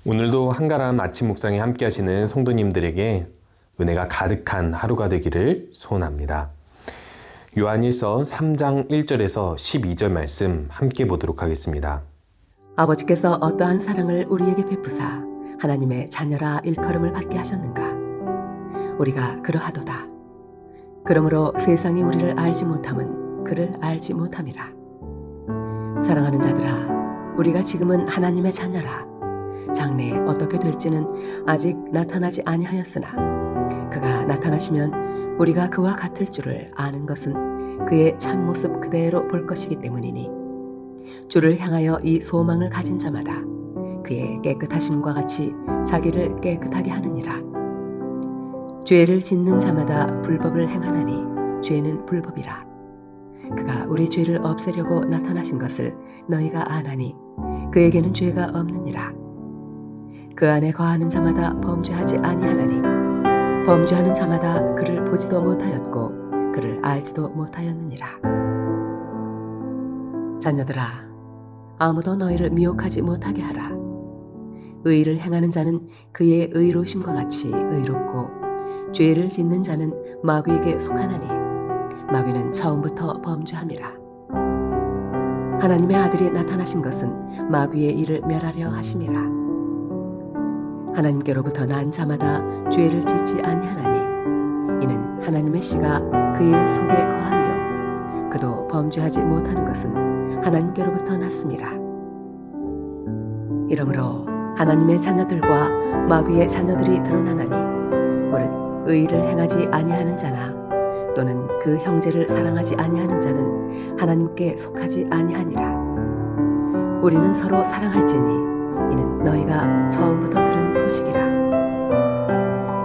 오늘도 한가람 아침 묵상에 함께 하시는 성도님들에게 은혜가 가득한 하루가 되기를 소원합니다. 요한일서 3장 1절에서 12절 말씀 함께 보도록 하겠습니다. 아버지께서 어떠한 사랑을 우리에게 베푸사 하나님의 자녀라 일컬음을 받게 하셨는가? 우리가 그러하도다. 그러므로 세상이 우리를 알지 못함은 그를 알지 못함이라. 사랑하는 자들아, 우리가 지금은 하나님의 자녀라. 장래에 어떻게 될지는 아직 나타나지 아니하였으나 그가 나타나시면 우리가 그와 같을 줄을 아는 것은 그의 참모습 그대로 볼 것이기 때문이니 주를 향하여 이 소망을 가진 자마다 그의 깨끗하심과 같이 자기를 깨끗하게 하느니라. 죄를 짓는 자마다 불법을 행하나니 죄는 불법이라. 그가 우리 죄를 없애려고 나타나신 것을 너희가 아나니 그에게는 죄가 없느니라. 그 안에 거하는 자마다 범죄하지 아니하나니 범죄하는 자마다 그를 보지도 못하였고 그를 알지도 못하였느니라. 자녀들아, 아무도 너희를 미혹하지 못하게 하라. 의를 행하는 자는 그의 의로우심과 같이 의롭고 죄를 짓는 자는 마귀에게 속하나니 마귀는 처음부터 범죄함이라. 하나님의 아들이 나타나신 것은 마귀의 일을 멸하려 하심이라. 하나님께로부터 난 자마다 죄를 짓지 아니하나니 이는 하나님의 씨가 그의 속에 거하며 그도 범죄하지 못하는 것은 하나님께로부터 났음이라. 이러므로 하나님의 자녀들과 마귀의 자녀들이 드러나나니 무릇 의를 행하지 아니하는 자나 또는 그 형제를 사랑하지 아니하는 자는 하나님께 속하지 아니하니라. 우리는 서로 사랑할지니 이는 너희가 처음부터 들은 소식이라.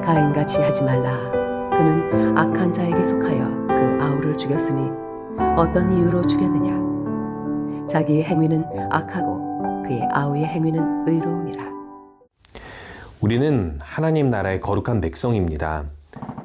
가인같이 하지 말라. 그는 악한 자에게 속하여 그 아우를 죽였으니 어떤 이유로 죽였느냐? 자기의 행위는 악하고 그의 아우의 행위는 의로움이라. 우리는 하나님 나라의 거룩한 백성입니다.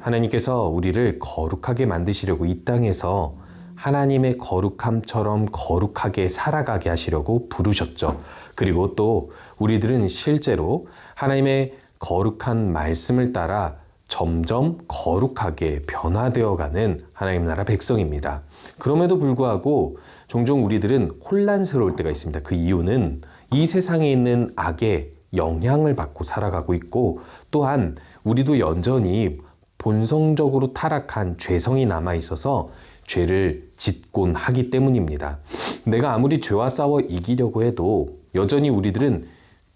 하나님께서 우리를 거룩하게 만드시려고 이 땅에서 하나님의 거룩함처럼 거룩하게 살아가게 하시려고 부르셨죠. 그리고 또 우리들은 실제로 하나님의 거룩한 말씀을 따라 점점 거룩하게 변화되어가는 하나님 나라 백성입니다. 그럼에도 불구하고 종종 우리들은 혼란스러울 때가 있습니다. 그 이유는 이 세상에 있는 악의 영향을 받고 살아가고 있고 또한 우리도 여전히 본성적으로 타락한 죄성이 남아있어서 죄를 짓곤 하기 때문입니다. 내가 아무리 죄와 싸워 이기려고 해도 여전히 우리들은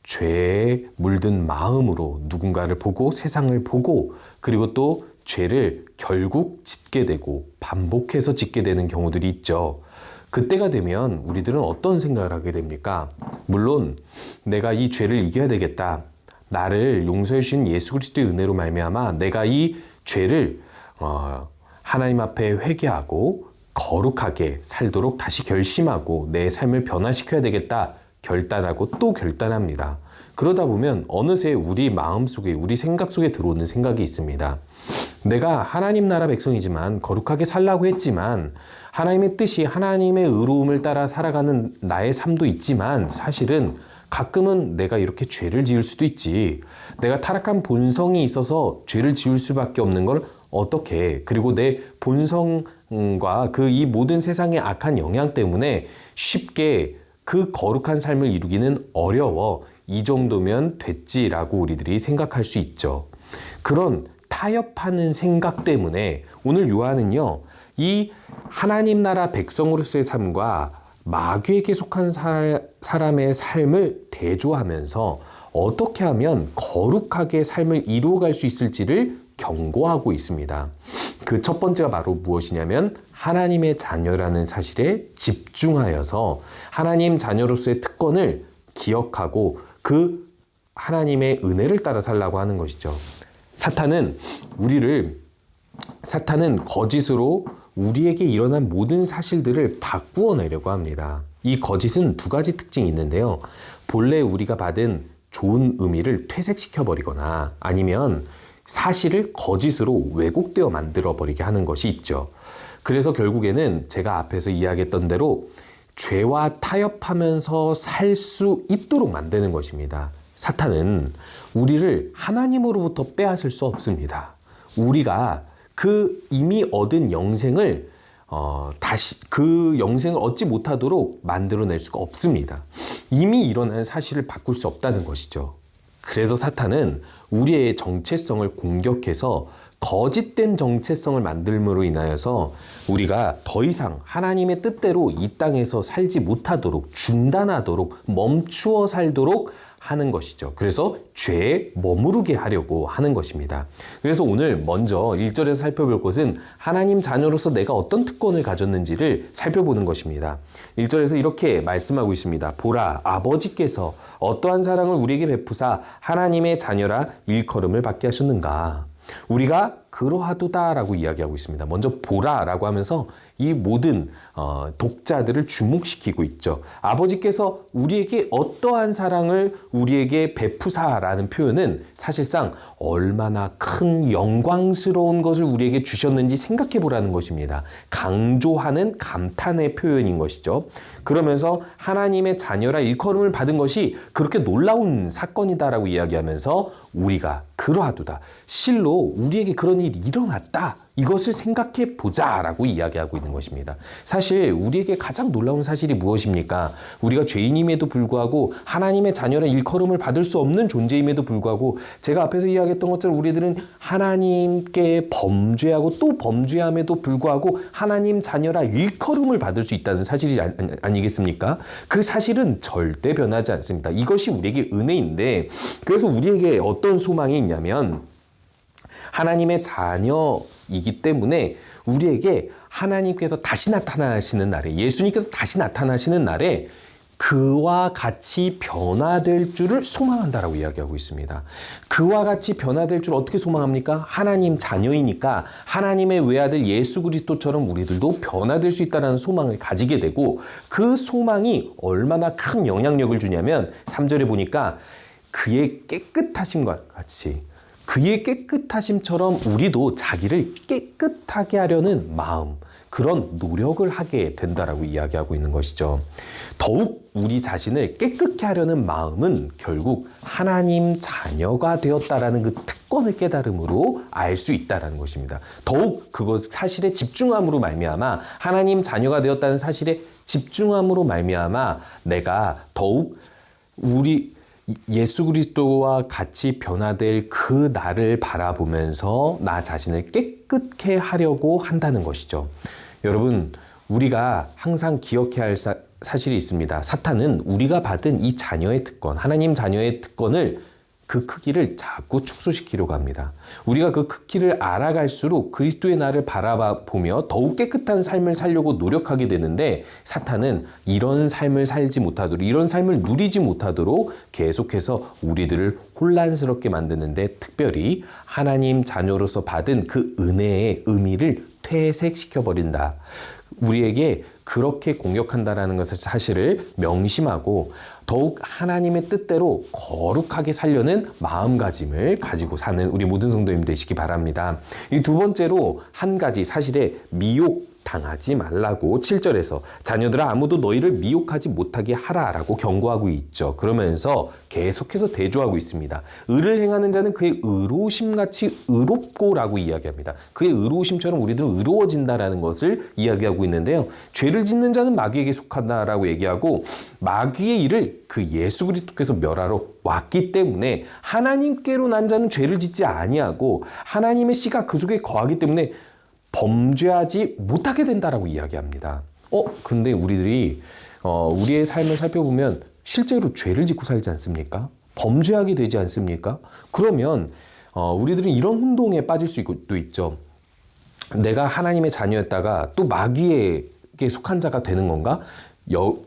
죄에 물든 마음으로 누군가를 보고 세상을 보고 그리고 또 죄를 결국 짓게 되고 반복해서 짓게 되는 경우들이 있죠. 그때가 되면 우리들은 어떤 생각을 하게 됩니까? 물론 내가 이 죄를 이겨야 되겠다. 나를 용서해 주신 예수 그리스도의 은혜로 말미암아 내가 이 죄를 하나님 앞에 회개하고 거룩하게 살도록 다시 결심하고 내 삶을 변화시켜야 되겠다 결단하고 또 결단합니다. 그러다 보면 어느새 우리 마음속에 우리 생각 속에 들어오는 생각이 있습니다. 내가 하나님 나라 백성이지만 거룩하게 살라고 했지만 하나님의 뜻이 하나님의 의로움을 따라 살아가는 나의 삶도 있지만 사실은 가끔은 내가 이렇게 죄를 지을 수도 있지. 내가 타락한 본성이 있어서 죄를 지을 수밖에 없는 걸 어떻게 그리고 내 본성과 그 이 모든 세상의 악한 영향 때문에 쉽게 그 거룩한 삶을 이루기는 어려워. 이 정도면 됐지라고 우리들이 생각할 수 있죠. 그런 타협하는 생각 때문에 오늘 요한은요, 이 하나님 나라 백성으로서의 삶과 마귀에게 속한 사람의 삶을 대조하면서 어떻게 하면 거룩하게 삶을 이루어갈 수 있을지를 경고하고 있습니다. 그 첫 번째가 바로 무엇이냐면 하나님의 자녀라는 사실에 집중하여서 하나님 자녀로서의 특권을 기억하고 그 하나님의 은혜를 따라 살라고 하는 것이죠. 사탄은 거짓으로 우리에게 일어난 모든 사실들을 바꾸어 내려고 합니다. 이 거짓은 두 가지 특징이 있는데요. 본래 우리가 받은 좋은 의미를 퇴색시켜 버리거나 아니면 사실을 거짓으로 왜곡되어 만들어 버리게 하는 것이 있죠. 그래서 결국에는 제가 앞에서 이야기했던 대로 죄와 타협하면서 살 수 있도록 만드는 것입니다. 사탄은 우리를 하나님으로부터 빼앗을 수 없습니다. 우리가 그 이미 얻은 영생을 다시 그 영생을 얻지 못하도록 만들어낼 수가 없습니다. 이미 일어난 사실을 바꿀 수 없다는 것이죠. 그래서 사탄은 우리의 정체성을 공격해서 거짓된 정체성을 만들므로 인하여서 우리가 더 이상 하나님의 뜻대로 이 땅에서 살지 못하도록, 중단하도록, 멈추어 살도록 하는 것이죠. 그래서 죄에 머무르게 하려고 하는 것입니다. 그래서 오늘 먼저 1절에서 살펴볼 것은 하나님 자녀로서 내가 어떤 특권을 가졌는지를 살펴보는 것입니다. 1절에서 이렇게 말씀하고 있습니다. 보라, 아버지께서 어떠한 사랑을 우리에게 베푸사 하나님의 자녀라 일컬음을 받게 하셨는가. 우리가 그러하도다라고 이야기하고 있습니다. 먼저 보라라고 하면서 이 모든 독자들을 주목시키고 있죠. 아버지께서 우리에게 어떠한 사랑을 우리에게 베푸사라는 표현은 사실상 얼마나 큰 영광스러운 것을 우리에게 주셨는지 생각해 보라는 것입니다. 강조하는 감탄의 표현인 것이죠. 그러면서 하나님의 자녀라 일컬음을 받은 것이 그렇게 놀라운 사건이다라고 이야기하면서 우리가 그러하도다. 실로 우리에게 그런 일이 일어났다. 이것을 생각해 보자라고 이야기하고 있는 것입니다. 사실 우리에게 가장 놀라운 사실이 무엇입니까? 우리가 죄인임에도 불구하고 하나님의 자녀라 일컬음을 받을 수 없는 존재임에도 불구하고 제가 앞에서 이야기했던 것처럼 우리들은 하나님께 범죄하고 또 범죄함에도 불구하고 하나님 자녀라 일컬음을 받을 수 있다는 사실이 아니겠습니까? 그 사실은 절대 변하지 않습니다. 이것이 우리에게 은혜인데 그래서 우리에게 어떤 소망이 있냐면 하나님의 자녀이기 때문에 우리에게 하나님께서 다시 나타나시는 날에 예수님께서 다시 나타나시는 날에 그와 같이 변화될 줄을 소망한다라고 이야기하고 있습니다. 그와 같이 변화될 줄 어떻게 소망합니까? 하나님 자녀이니까 하나님의 외아들 예수 그리스도처럼 우리들도 변화될 수 있다는 소망을 가지게 되고 그 소망이 얼마나 큰 영향력을 주냐면 3절에 보니까 그의 깨끗하심과 같이 그의 깨끗하심처럼 우리도 자기를 깨끗하게 하려는 마음, 그런 노력을 하게 된다라고 이야기하고 있는 것이죠. 더욱 우리 자신을 깨끗게 하려는 마음은 결국 하나님 자녀가 되었다라는 그 특권을 깨달음으로 알 수 있다라는 것입니다. 더욱 그것 사실에 집중함으로 말미암아 하나님 자녀가 되었다는 사실에 집중함으로 말미암아 내가 더욱 우리 예수 그리스도와 같이 변화될 그 날을 바라보면서 나 자신을 깨끗게 하려고 한다는 것이죠. 여러분, 우리가 항상 기억해야 할 사실이 있습니다. 사탄은 우리가 받은 이 자녀의 특권, 하나님 자녀의 특권을 그 크기를 자꾸 축소시키려고 합니다. 우리가 그 크기를 알아갈수록 그리스도의 날을 바라보며 더욱 깨끗한 삶을 살려고 노력하게 되는데 사탄은 이런 삶을 살지 못하도록 이런 삶을 누리지 못하도록 계속해서 우리들을 혼란스럽게 만드는데 특별히 하나님 자녀로서 받은 그 은혜의 의미를 퇴색시켜버린다. 우리에게 그렇게 공격한다라는 것을 사실을 명심하고 더욱 하나님의 뜻대로 거룩하게 살려는 마음가짐을 가지고 사는 우리 모든 성도님 되시기 바랍니다. 이 두 번째로 한 가지 사실에 미혹당하지 말라고 7절에서 자녀들아 아무도 너희를 미혹하지 못하게 하라라고 경고하고 있죠. 그러면서 계속해서 대조하고 있습니다. 의를 행하는 자는 그의 의로우심같이 의롭고라고 이야기합니다. 그의 의로우심처럼 우리들은 의로워진다라는 것을 이야기하고 있는데요. 죄를 짓는 자는 마귀에게 속한다라고 얘기하고 마귀의 일을 그 예수 그리스도께서 멸하러 왔기 때문에 하나님께로 난 자는 죄를 짓지 아니하고 하나님의 씨가 그 속에 거하기 때문에 범죄하지 못하게 된다라고 이야기합니다. 그런데 우리들이 우리의 삶을 살펴보면 실제로 죄를 짓고 살지 않습니까? 범죄하게 되지 않습니까? 그러면 우리들은 이런 혼동에 빠질 수도 있죠. 내가 하나님의 자녀였다가 또 마귀에게 속한 자가 되는 건가?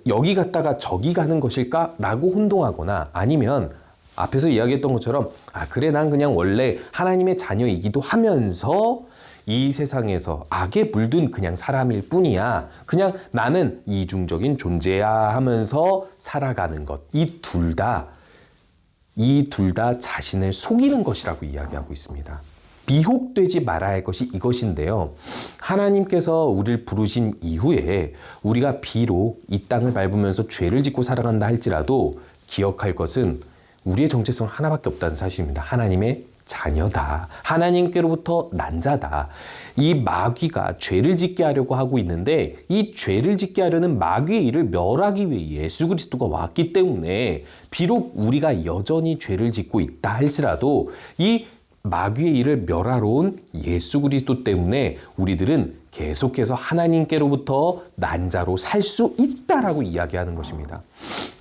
여기 갔다가 저기 가는 것일까? 라고 혼동하거나 아니면 앞에서 이야기했던 것처럼 그래 난 그냥 원래 하나님의 자녀이기도 하면서 이 세상에서 악에 물든 그냥 사람일 뿐이야. 그냥 나는 이중적인 존재야 하면서 살아가는 것. 이 둘 다 자신을 속이는 것이라고 이야기하고 있습니다. 미혹되지 말아야 할 것이 이것인데요. 하나님께서 우리를 부르신 이후에 우리가 비록 이 땅을 밟으면서 죄를 짓고 살아간다 할지라도 기억할 것은 우리의 정체성은 하나밖에 없다는 사실입니다. 하나님의 자녀다. 하나님께로부터 난 자다. 이 마귀가 죄를 짓게 하려고 하고 있는데 이 죄를 짓게 하려는 마귀의 일을 멸하기 위해 예수 그리스도가 왔기 때문에 비록 우리가 여전히 죄를 짓고 있다 할지라도 이 마귀의 일을 멸하러 온 예수 그리스도 때문에 우리들은 계속해서 하나님께로부터 난 자로 살 수 있다라고 이야기하는 것입니다.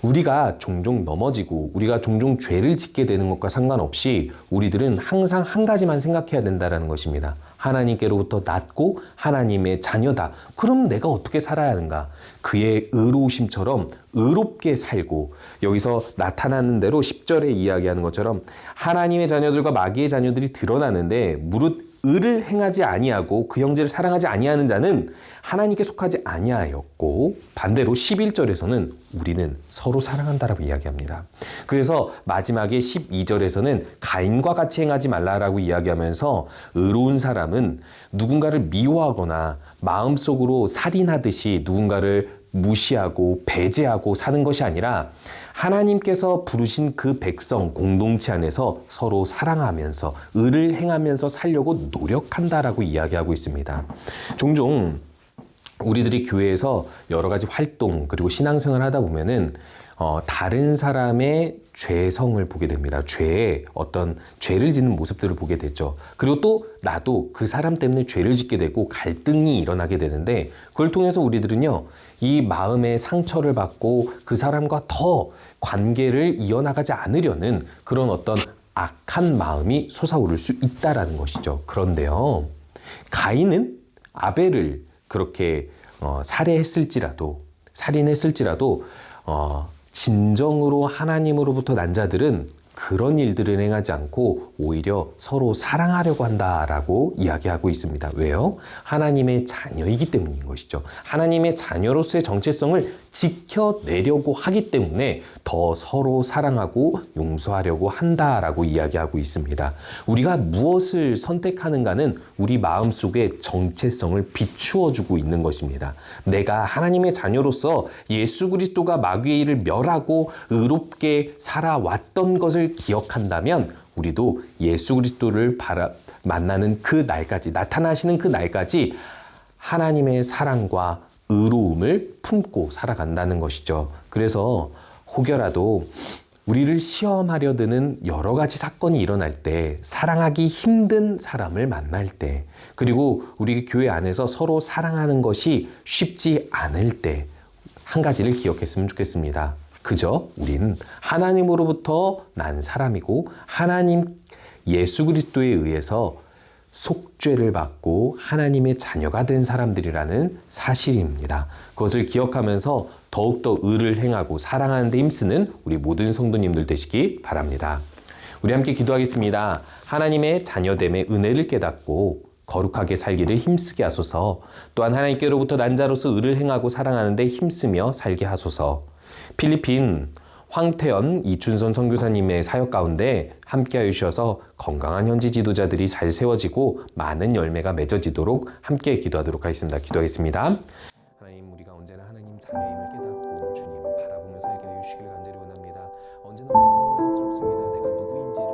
우리가 종종 넘어지고 우리가 종종 죄를 짓게 되는 것과 상관없이 우리들은 항상 한 가지만 생각해야 된다는 것입니다. 하나님께로부터 났고 하나님의 자녀다. 그럼 내가 어떻게 살아야 하는가? 그의 의로우심처럼 의롭게 살고, 여기서 나타나는 대로 10절에 이야기하는 것처럼 하나님의 자녀들과 마귀의 자녀들이 드러나는데 무릇 의를 행하지 아니하고 그 형제를 사랑하지 아니하는 자는 하나님께 속하지 아니하였고, 반대로 11절에서는 우리는 서로 사랑한다라고 이야기합니다. 그래서 마지막에 12절에서는 가인과 같이 행하지 말라라고 이야기하면서 의로운 사람은 누군가를 미워하거나 마음속으로 살인하듯이 누군가를 무시하고 배제하고 사는 것이 아니라 하나님께서 부르신 그 백성 공동체 안에서 서로 사랑하면서 의를 행하면서 살려고 노력한다라고 이야기하고 있습니다. 종종 우리들이 교회에서 여러 가지 활동 그리고 신앙생활을 하다 보면은 다른 사람의 죄성을 보게 됩니다. 죄를 짓는 모습들을 보게 되죠. 그리고 또 나도 그 사람 때문에 죄를 짓게 되고 갈등이 일어나게 되는데, 그걸 통해서 우리들은요, 이 마음의 상처를 받고 그 사람과 더 관계를 이어나가지 않으려는 그런 어떤 악한 마음이 솟아오를 수 있다라는 것이죠. 그런데요, 가인은 아벨을 그렇게 살인했을지라도 진정으로 하나님으로부터 난 자들은 그런 일들을 행하지 않고 오히려 서로 사랑하려고 한다라고 이야기하고 있습니다. 왜요? 하나님의 자녀이기 때문인 것이죠. 하나님의 자녀로서의 정체성을 지켜내려고 하기 때문에 더 서로 사랑하고 용서하려고 한다라고 이야기하고 있습니다. 우리가 무엇을 선택하는가는 우리 마음속의 정체성을 비추어주고 있는 것입니다. 내가 하나님의 자녀로서 예수 그리스도가 마귀의 일을 멸하고 의롭게 살아왔던 것을 기억한다면 우리도 예수 그리스도를 만나는 그 날까지, 나타나시는 그 날까지 하나님의 사랑과 의로움을 품고 살아간다는 것이죠. 그래서 혹여라도 우리를 시험하려 드는 여러 가지 사건이 일어날 때, 사랑하기 힘든 사람을 만날 때, 그리고 우리 교회 안에서 서로 사랑하는 것이 쉽지 않을 때 한 가지를 기억했으면 좋겠습니다. 그저 우린 하나님으로부터 난 사람이고 하나님 예수 그리스도에 의해서 속죄를 받고 하나님의 자녀가 된 사람들이라는 사실입니다. 그것을 기억하면서 더욱더 의를 행하고 사랑하는 데 힘쓰는 우리 모든 성도님들 되시기 바랍니다. 우리 함께 기도하겠습니다. 하나님의 자녀됨의 은혜를 깨닫고 거룩하게 살기를 힘쓰게 하소서. 또한 하나님께로부터 난 자로서 의를 행하고 사랑하는 데 힘쓰며 살게 하소서. 필리핀 황태연, 이춘선 선교사님의 사역 가운데 함께하여 주셔서 건강한 현지 지도자들이 잘 세워지고 많은 열매가 맺어지도록 함께 기도하도록 하겠습니다. 기도하겠습니다. 하나님, 우리가 언제나 하나님 자녀임을 깨닫고 주님 바라보며 살게 하여 주시길 간절히 원합니다. 언제나 우리들은 혼란스럽습니다. 내가 누구인지를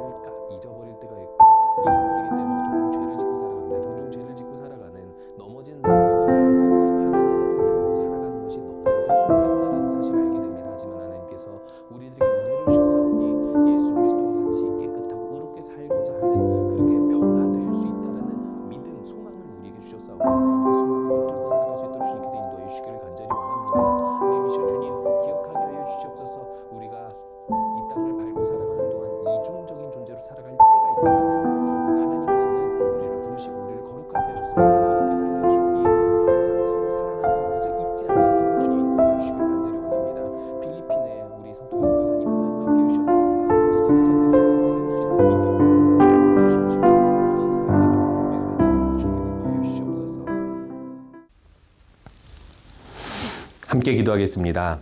잊어버릴 때가 있고, 잊어버리기 때문에 종종 죄를 짓고 살아갑니다. 종종 죄를 짓고 살아가는, 넘어지는 나 자신을 보면서 하나님의 뜻대로 살아가는 것이 너무나도 힘겹다는 사실을 알게 됩니다. 하지만 하나님께서 우리들에게 은혜를 주셨사오니 예수 그리스도와 같이 깨끗하고 의롭게 살고자 하는, 그렇게 변화될 수 있다라는 믿음, 소망을 우리에게 주셨사오니 하나님 그 소망을 붙들고 살아갈 수 있도록 주님께서 인도해 주시기를 간절히 원합니다. 하나님이시여 주님, 기억하게 하여 주시옵소서. 우리가 이 땅을 밟고 살아가는 동안 이중적인 존재로 살아갈 때가 있지만 결국 하나님께서는 우리를 부르시고 우리를 거룩하게 하셔서 의롭게 살게 하시오니 항상 서로 사랑하는 것을 잊지 아니하도록 주님 인도해 주시길 간절히 원합니다. 필리핀에 우리 두 선교사님 하나님 함께 해주셔서 건강한 현지 지도자들을 세울 수 있는 믿음 주십시오. 모든 사람에게 좋은 열매가 맺히도록 주님께서 인도해 주시옵소서. 함께 기도하겠습니다.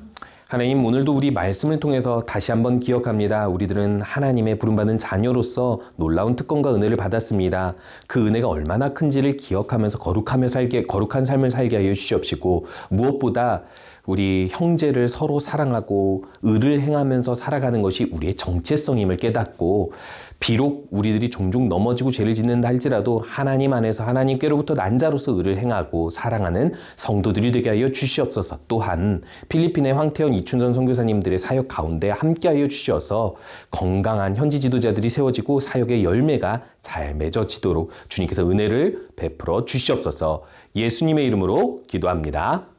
하나님, 오늘도 우리 말씀을 통해서 다시 한번 기억합니다. 우리들은 하나님의 부름받은 자녀로서 놀라운 특권과 은혜를 받았습니다. 그 은혜가 얼마나 큰지를 기억하면서 거룩한 삶을 살게 하여 주시옵시고, 무엇보다 우리 형제를 서로 사랑하고 의를 행하면서 살아가는 것이 우리의 정체성임을 깨닫고, 비록 우리들이 종종 넘어지고 죄를 짓는다 할지라도 하나님 안에서 하나님께로부터 난 자로서 의를 행하고 사랑하는 성도들이 되게 하여 주시옵소서. 또한 필리핀의 황태현 이춘선 선교사님들의 사역 가운데 함께하여 주시어서 건강한 현지 지도자들이 세워지고 사역의 열매가 잘 맺어지도록 주님께서 은혜를 베풀어 주시옵소서. 예수님의 이름으로 기도합니다.